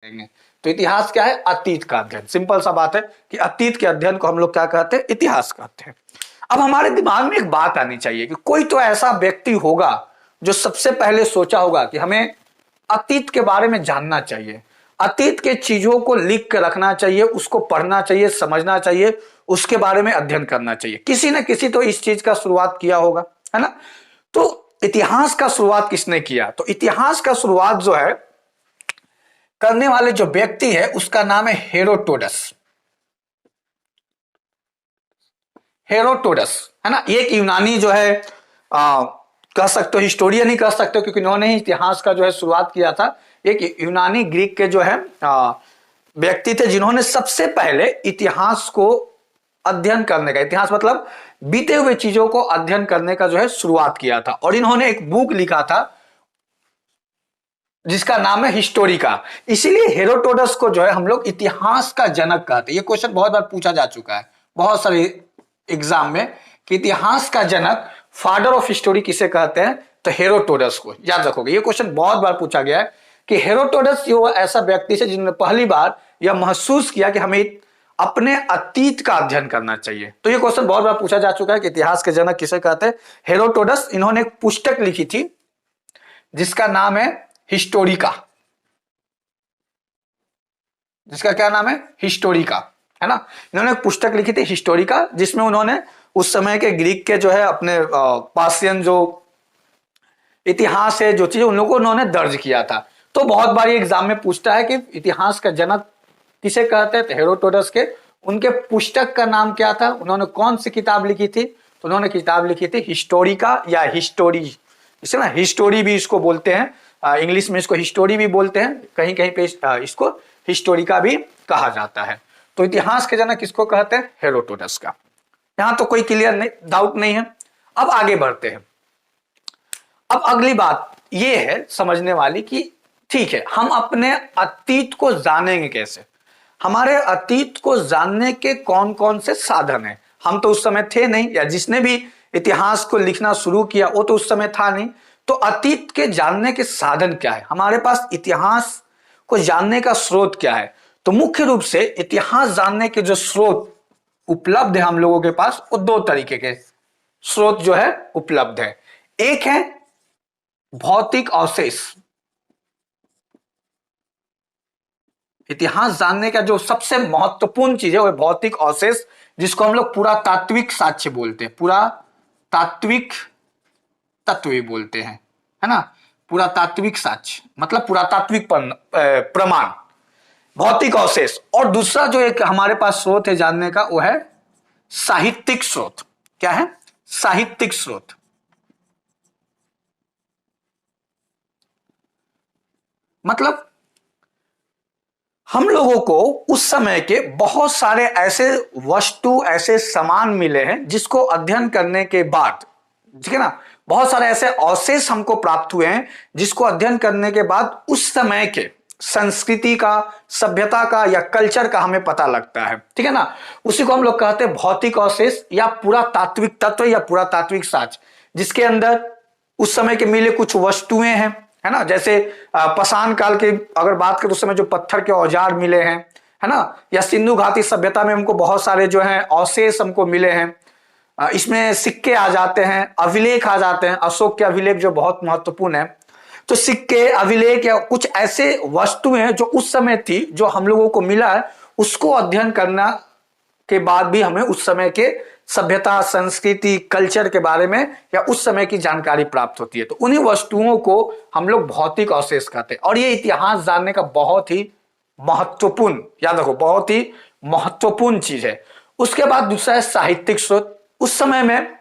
करेंगे। तो इतिहास क्या है? अतीत का अध्ययन। सिंपल सा बात है कि अतीत के अध्ययन को हम लोग क्या कहते हैं? इतिहास कहते हैं। अब हमारे दिमाग में एक बात आनी चाहिए कि कोई तो ऐसा व्यक्ति होगा जो सबसे पहले सोचा होगा कि हमें अतीत के बारे में जानना चाहिए, अतीत के चीजों को लिख कर रखना चाहिए, उसको पढ़ना चाहिए, समझना चाहिए, उसके बारे में अध्ययन करना चाहिए। किसी न किसी तो इस चीज का शुरुआत किया होगा, है ना। तो इतिहास का शुरुआत किसने किया? तो इतिहास का शुरुआत जो है करने वाले जो व्यक्ति है उसका नाम है हेरोडोटस। हेरोडोटस, है ना। एक यूनानी जो है कह सकते हो, हिस्टोरियन ही कह सकते हो, क्योंकि इन्होंने ही इतिहास का जो है शुरुआत किया था। एक यूनानी ग्रीक के जो है व्यक्ति थे जिन्होंने सबसे पहले इतिहास को अध्ययन करने का, इतिहास मतलब बीते हुए चीजों को अध्ययन करने का जो है शुरुआत किया था। और इन्होंने एक बुक लिखा था जिसका नाम है हिस्टोरिका। इसीलिए हेरोडोटस को जो है हम लोग इतिहास का जनक कहते हैं। ये क्वेश्चन बहुत बार पूछा जा चुका है बहुत सारे एग्जाम में कि इतिहास का जनक, फादर ऑफ हिस्टोरी किसे कहते हैं? तो हेरोडोटस को। याद रखोगे, ये क्वेश्चन बहुत बार पूछा गया है कि हेरोडोटस वो ऐसा व्यक्ति है जिन्होंने पहली बार यह महसूस किया कि हमें अपने अतीत का अध्ययन करना चाहिए। तो ये क्वेश्चन बहुत बार पूछा जा चुका है कि इतिहास के जनक किसे कहते हैं? हेरोडोटस। इन्होंने एक पुस्तक लिखी थी जिसका नाम है हिस्टोरिका। जिसका क्या नाम है? हिस्टोरिका, है ना। इन्होंने एक पुस्तक लिखी थी हिस्टोरिका, जिसमें उन्होंने उस समय के ग्रीक के जो है अपने पासियन जो इतिहास है, जो चीजें उन लोगों को उन्होंने दर्ज किया था। तो बहुत बार एग्जाम में पूछता है कि इतिहास का जनक किसे कहते हैं? तो हेरोडोटस के। उनके पुस्तक का नाम क्या था? उन्होंने कौन सी किताब लिखी थी? तो उन्होंने किताब लिखी थी हिस्टोरिका या हिस्टोरी। इसे ना हिस्टोरी भी इसको बोलते हैं, इंग्लिश में इसको हिस्टोरी भी बोलते हैं, कहीं कहीं पे इसको हिस्टोरिका भी कहा जाता है। तो इतिहास के जनक किसको कहते हैं? हेरोडोटस का। यहां तो कोई क्लियर नहीं, डाउट नहीं है। अब आगे बढ़ते हैं। अब अगली बात यह है समझने वाली कि ठीक है, हम अपने अतीत को जानेंगे कैसे? हमारे अतीत को जानने के कौन कौन से साधन हैं? हम तो उस समय थे नहीं, या जिसने भी इतिहास को लिखना शुरू किया वो तो उस समय था नहीं। तो अतीत के जानने के साधन क्या है? हमारे पास इतिहास को जानने का स्रोत क्या है? तो मुख्य रूप से इतिहास जानने के जो स्रोत उपलब्ध है हम लोगों के पास, वो दो तरीके के स्रोत जो है उपलब्ध है। एक है भौतिक अवशेष। इतिहास जानने का जो सबसे महत्वपूर्ण चीज है वो भौतिक अवशेष, जिसको हम लोग पुरातात्विक साक्ष्य बोलते हैं। पुरातात्विक तत्व भी बोलते हैं, है ना। पुरातात्विक साक्ष्य मतलब पुरातात्विक प्रमाण, भौतिक अवशेष। और दूसरा जो एक हमारे पास स्रोत है जानने का, वो है साहित्यिक स्रोत। क्या है? साहित्यिक स्रोत। मतलब हम लोगों को उस समय के बहुत सारे ऐसे वस्तु, ऐसे सामान मिले हैं जिसको अध्ययन करने के बाद, ठीक है ना, बहुत सारे ऐसे अवशेष हमको प्राप्त हुए हैं जिसको अध्ययन करने के बाद उस समय के संस्कृति का, सभ्यता का या कल्चर का हमें पता लगता है, ठीक है ना। उसी को हम लोग कहते हैं भौतिक अवशेष या पुरातात्विक तत्व या पुरातात्विक साक्ष्य, जिसके अंदर उस समय के मिले कुछ वस्तुएं हैं, है ना। जैसे पाषाण काल की अगर बात करें तो उस समय जो पत्थर के औजार मिले हैं, है ना, या सिंधु घाटी सभ्यता में हमको बहुत सारे जो हैं अवशेष हमको मिले हैं। इसमें सिक्के आ जाते हैं, अभिलेख आ जाते हैं, अशोक के अभिलेख जो बहुत महत्वपूर्ण है। तो सिक्के, अभिलेख या कुछ ऐसे वस्तुएं हैं जो उस समय थी, जो हम लोगों को मिला है, उसको अध्ययन करना के बाद भी हमें उस समय के सभ्यता, संस्कृति, कल्चर के बारे में या उस समय की जानकारी प्राप्त होती है। तो उन्हीं वस्तुओं को हम लोग भौतिक अवशेष कहते हैं। और ये इतिहास जानने का बहुत ही महत्वपूर्ण, याद रखो, बहुत ही महत्वपूर्ण चीज है। उसके बाद दूसरा है साहित्यिक स्रोत। उस समय में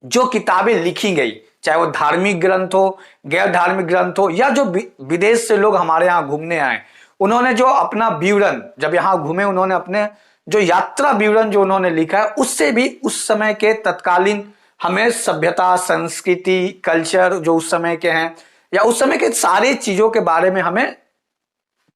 जो किताबें लिखी गई, चाहे वो धार्मिक ग्रंथ हो, गैर धार्मिक ग्रंथ हो, या जो विदेश से लोग हमारे यहाँ घूमने आए, उन्होंने जो अपना विवरण, जब यहाँ घूमे, उन्होंने अपने जो यात्रा विवरण जो उन्होंने लिखा है, उससे भी उस समय के तत्कालीन हमें सभ्यता, संस्कृति, कल्चर जो उस समय के हैं या उस समय के सारे चीजों के बारे में हमें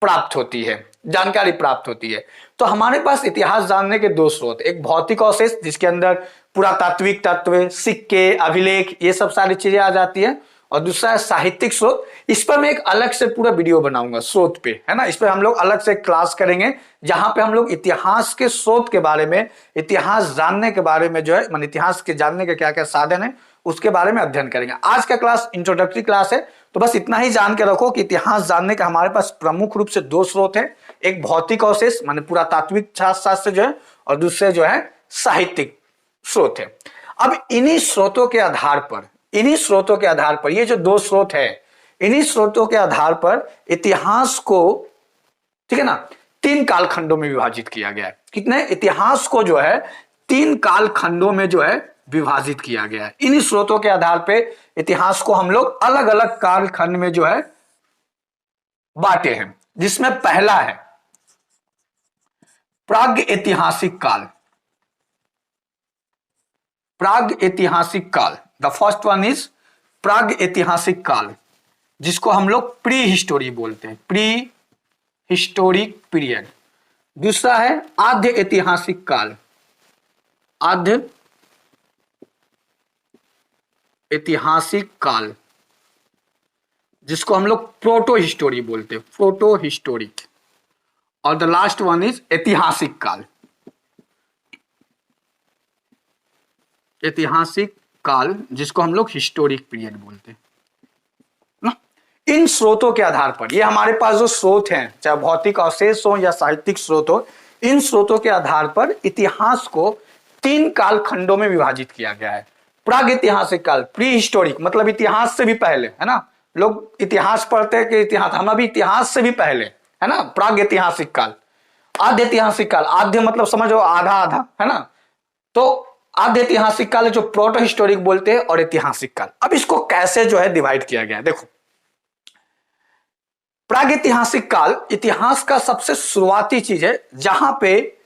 प्राप्त होती है, जानकारी प्राप्त होती है। तो हमारे पास इतिहास जानने के दो स्रोत, एक भौतिक अवशेष जिसके अंदर पुरातात्विक तत्व, सिक्के, अभिलेख, ये सब सारी चीजें आ जाती है, और दूसरा है साहित्यिक स्रोत। इस पर मैं एक अलग से पूरा वीडियो बनाऊंगा स्रोत पे, है ना। इस पर हम लोग अलग से क्लास करेंगे जहां पे हम लोग इतिहास के स्रोत के बारे में, इतिहास जानने के बारे में जो है, मान इतिहास के जानने के क्या क्या साधन है उसके बारे में अध्ययन करेंगे। आज का क्लास इंट्रोडक्टरी क्लास है, तो बस इतना ही जान के रखो कि इतिहास जानने का हमारे पास प्रमुख रूप से दो स्रोत है, एक भौतिक अवशेष माने पुरातात्विक शास्त्र जो है, और दूसरे जो है साहित्यिक स्रोत है। अब इन्हीं स्रोतों के आधार पर, ये जो दो स्रोत है, इन्हीं स्रोतों के आधार पर इतिहास को, ठीक है ना, 3 कालखंडों में विभाजित किया गया है। कितने? इतिहास को जो है 3 कालखंडों में जो है विभाजित किया गया है। इन्हीं स्रोतों के आधार पे इतिहास को हम लोग अलग अलग कालखंड में जो है बांटे हैं, जिसमें पहला है प्राग ऐतिहासिक काल। प्राग ऐतिहासिक काल, द फर्स्ट वन इज प्राग ऐतिहासिक काल, जिसको हम लोग प्री हिस्टोरी बोलते हैं, प्री हिस्टोरिक पीरियड। दूसरा है आद्य ऐतिहासिक काल, आद्य ऐतिहासिक काल, जिसको हम लोग प्रोटो हिस्टोरी बोलते हैं, प्रोटो हिस्टोरिक। और द लास्ट वन इज ऐतिहासिक काल, ऐतिहासिक काल, जिसको हम लोग हिस्टोरिक पीरियड बोलते हैं ना। इन स्रोतों के आधार पर, ये हमारे पास जो स्रोत हैं, चाहे भौतिक अवशेष हो या साहित्यिक स्रोत हो, इन स्रोतों के आधार पर इतिहास को 3 कालखंडों में विभाजित किया गया है। प्राग ऐतिहासिक काल, प्री हिस्टोरिक, मतलब इतिहास से भी पहले, है ना। लोग इतिहास पढ़ते हैं कि इतिहास, हम अभी इतिहास से भी पहले, है ना, प्राग ऐतिहासिक काल। आद्य ऐतिहासिक काल, आद्य मतलब समझो आधा आधा, है ना। तो आद्य ऐतिहासिक काल जो प्रोटो हिस्टोरिक बोलते हैं, और ऐतिहासिक काल। अब इसको कैसे जो है डिवाइड किया गया है, देखो। प्रागैतिहासिक काल इतिहास का सबसे शुरुआती चीज है, जहां पे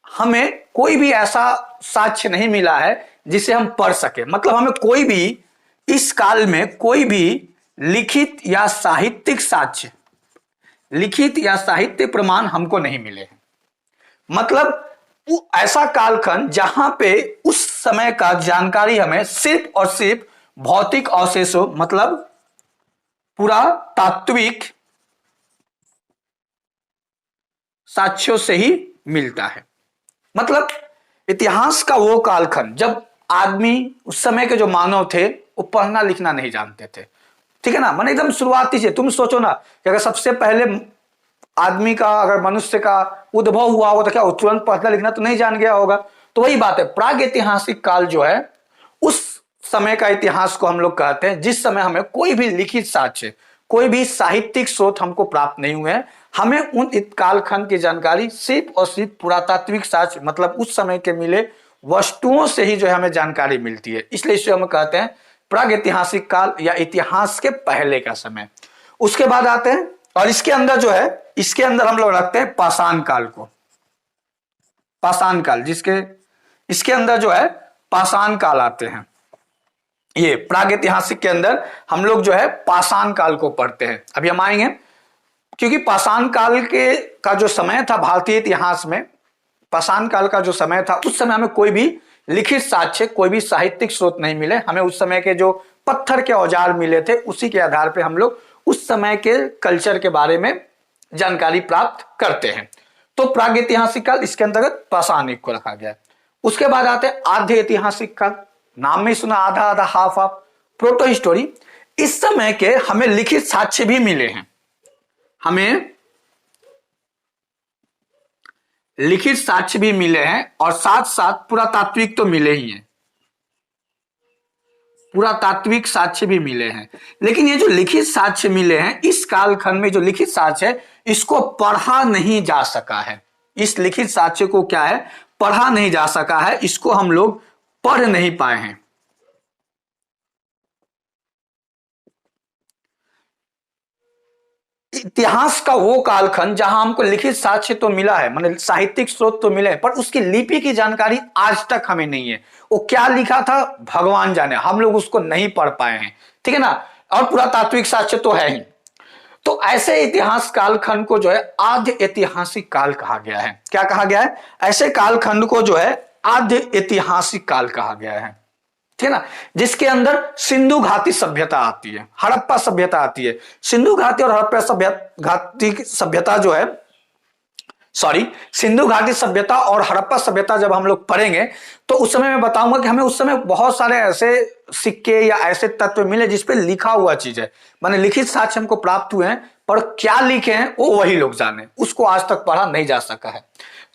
हमें कोई भी ऐसा साक्ष्य नहीं मिला है जिसे हम पढ़ सके। मतलब हमें कोई भी, इस काल में कोई भी लिखित या साहित्यिक साक्ष्य, लिखित या साहित्य प्रमाण हमको नहीं मिले हैं। मतलब ऐसा कालखंड जहां पे उस समय का जानकारी हमें सिर्फ और सिर्फ भौतिक अवशेषों, मतलब पुरातात्विक साक्ष्यों से ही मिलता है। मतलब इतिहास का वो कालखंड जब आदमी, उस समय के जो मानव थे, वो पढ़ना लिखना नहीं जानते थे, ठीक है ना। मैंने एकदम शुरुआती से, तुम सोचो ना कि अगर सबसे पहले आदमी का, अगर मनुष्य का उद्भव हुआ हो तो क्या वो तुरंत पढ़ना लिखना तो नहीं जान गया होगा। तो वही बात है, प्राग ऐतिहासिक काल जो है उस समय का इतिहास को हम लोग कहते हैं जिस समय हमें कोई भी लिखित साक्ष्य, कोई भी साहित्यिक स्रोत हमको प्राप्त नहीं हुए हैं। हमें उन कालखंड की जानकारी सिर्फ और सिर्फ पुरातात्विक साक्ष्य, मतलब उस समय के मिले वस्तुओं से ही जो है हमें जानकारी मिलती है। इसलिए इसे हम कहते हैं प्राग ऐतिहासिक काल या इतिहास के पहले का समय। उसके बाद आते हैं, और इसके अंदर जो है, इसके अंदर हम लोग रखते हैं पाषाण काल को, पाषाण काल, जिसके इसके अंदर जो है पाषाण काल आते हैं। ये प्रागैतिहासिक के अंदर हम लोग जो है पाषाण काल को पढ़ते हैं। अभी हम आएंगे, क्योंकि पाषाण काल के का जो समय था भारतीय इतिहास में, पाषाण काल का जो समय था, उस समय हमें कोई भी लिखित साक्ष्य, कोई भी साहित्यिक स्रोत नहीं मिले। हमें उस समय के जो पत्थर के औजार मिले थे, उसी के आधार पर हम लोग उस समय के कल्चर के बारे में जानकारी प्राप्त करते हैं। तो प्रागैतिहासिक काल, इसके अंतर्गत पाषाण युग को रखा गया है। उसके बाद आते हैं आद्य ऐतिहासिक काल, नाम में सुना आधा आधा, हाफ हाफ, प्रोटो हिस्टोरी। इस समय के हमें लिखित साक्ष्य भी मिले हैं, हमें लिखित साक्ष्य भी मिले हैं, और साथ साथ पुरातात्विक तो मिले ही हैं, पुरातात्विक साक्ष्य भी मिले हैं। लेकिन ये जो लिखित साक्ष्य मिले हैं, इस कालखंड में जो लिखित साक्ष्य है, इसको पढ़ा नहीं जा सका है। इस लिखित साक्ष्य को क्या है, पढ़ा नहीं जा सका है, इसको हम लोग पढ़ नहीं पाए हैं। इतिहास का वो कालखंड जहां हमको लिखित साक्ष्य तो मिला है, मतलब साहित्यिक स्रोत तो मिले हैं, पर उसकी लिपि की जानकारी आज तक हमें नहीं है। वो क्या लिखा था भगवान जाने, हम लोग उसको नहीं पढ़ पाए हैं, ठीक है ना। और पुरातात्विक साक्ष्य तो है ही। तो ऐसे इतिहास कालखंड को जो है आद्य ऐतिहासिक काल कहा गया है। क्या कहा गया है? ऐसे कालखंड को जो है आद्य ऐतिहासिक काल कहा गया है। ठीक है ना, जिसके अंदर सिंधु घाटी सभ्यता आती है, हड़प्पा सभ्यता आती है। सिंधु घाटी और हड़प्पा घाटी सभ्यता जो है, सॉरी, सिंधु घाटी सभ्यता और हड़प्पा सभ्यता जब हम लोग पढ़ेंगे तो उस समय मैं बताऊंगा कि हमें उस समय बहुत सारे ऐसे सिक्के या ऐसे तत्व मिले जिसपे लिखा हुआ चीज है, माने लिखित साक्ष्य हमको प्राप्त हुए हैं, पर क्या लिखे हैं वो वही लोग जाने, उसको आज तक पढ़ा नहीं जा सका है।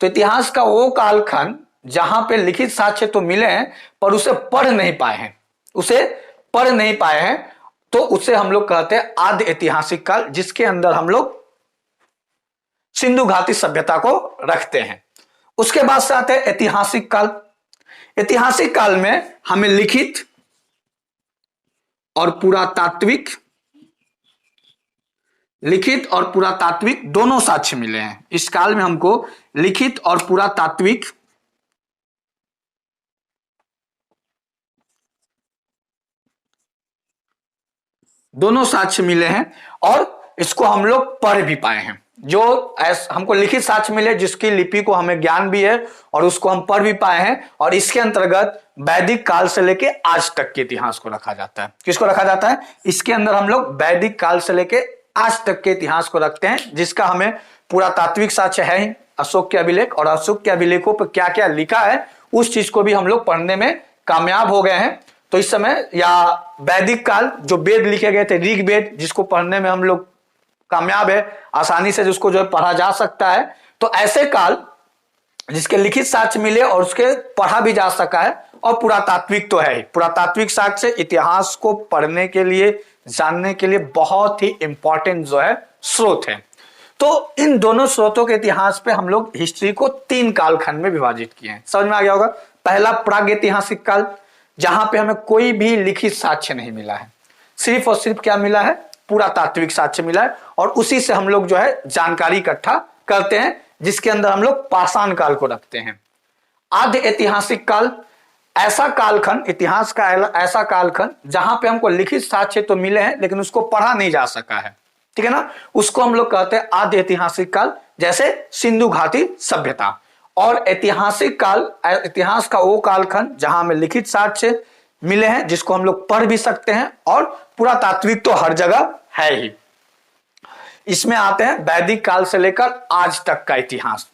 तो इतिहास का वो कालखंड जहां पे लिखित साक्ष्य तो मिले हैं पर उसे पढ़ नहीं पाए हैं, उसे पढ़ नहीं पाए हैं, तो उसे हम लोग कहते हैं आद्य ऐतिहासिक काल, जिसके अंदर हम लोग सिंधु घाटी सभ्यता को रखते हैं। उसके बाद से आते हैं ऐतिहासिक काल। ऐतिहासिक काल में हमें लिखित और पुरातात्विक, लिखित और पुरातात्विक दोनों साक्ष्य मिले हैं। इस काल में हमको लिखित और पुरातात्विक दोनों साक्ष्य मिले हैं और इसको हम लोग पढ़ भी पाए हैं। जो हमको लिखित साक्ष्य मिले जिसकी लिपि को हमें ज्ञान भी है और उसको हम पढ़ भी पाए हैं, और इसके अंतर्गत वैदिक काल से लेके आज तक के इतिहास को रखा जाता है। किसको रखा जाता है? इसके अंदर हम लोग वैदिक काल से लेके आज तक के इतिहास को रखते हैं, जिसका हमें पुरातात्विक साक्ष्य है ही, अशोक के अभिलेख, और अशोक के अभिलेखों पर क्या क्या लिखा है उस चीज को भी हम लोग पढ़ने में कामयाब हो गए हैं। तो इस समय या वैदिक काल जो वेद लिखे गए थे, ऋग्वेद, जिसको पढ़ने में हम लोग कामयाब है, आसानी से जिसको जो है पढ़ा जा सकता है, तो ऐसे काल जिसके लिखित साक्ष्य मिले और उसके पढ़ा भी जा सका है, और पुरातात्विक तो है ही। पुरातात्विक साक्ष्य इतिहास को पढ़ने के लिए, जानने के लिए बहुत ही इंपॉर्टेंट जो है स्रोत है। तो इन दोनों स्रोतों के इतिहास पे हम लोग हिस्ट्री को 3 कालखंड में विभाजित किए हैं। समझ में आ गया होगा? पहला प्रागैतिहासिक काल, जहां पे हमें कोई भी लिखित साक्ष्य नहीं मिला है, सिर्फ और सिर्फ क्या मिला है? पुरातात्विक साक्ष्य मिला है, और उसी से हम लोग जो है जानकारी इकट्ठा करते हैं, जिसके अंदर हम लोग पाषाण काल को रखते हैं। आद्य ऐतिहासिक काल, ऐसा कालखंड, इतिहास का ऐसा कालखंड जहां पे हमको लिखित साक्ष्य तो मिले हैं लेकिन उसको पढ़ा नहीं जा सका है, ठीक है ना, उसको हम लोग कहते हैं आद्य ऐतिहासिक काल, जैसे सिंधु घाटी सभ्यता। और ऐतिहासिक काल, इतिहास का वो कालखंड जहां हमें लिखित साक्ष्य मिले हैं जिसको हम लोग पढ़ भी सकते हैं, और पुरातात्विक तो हर जगह है ही। इसमें आते हैं वैदिक काल से लेकर आज तक का इतिहास।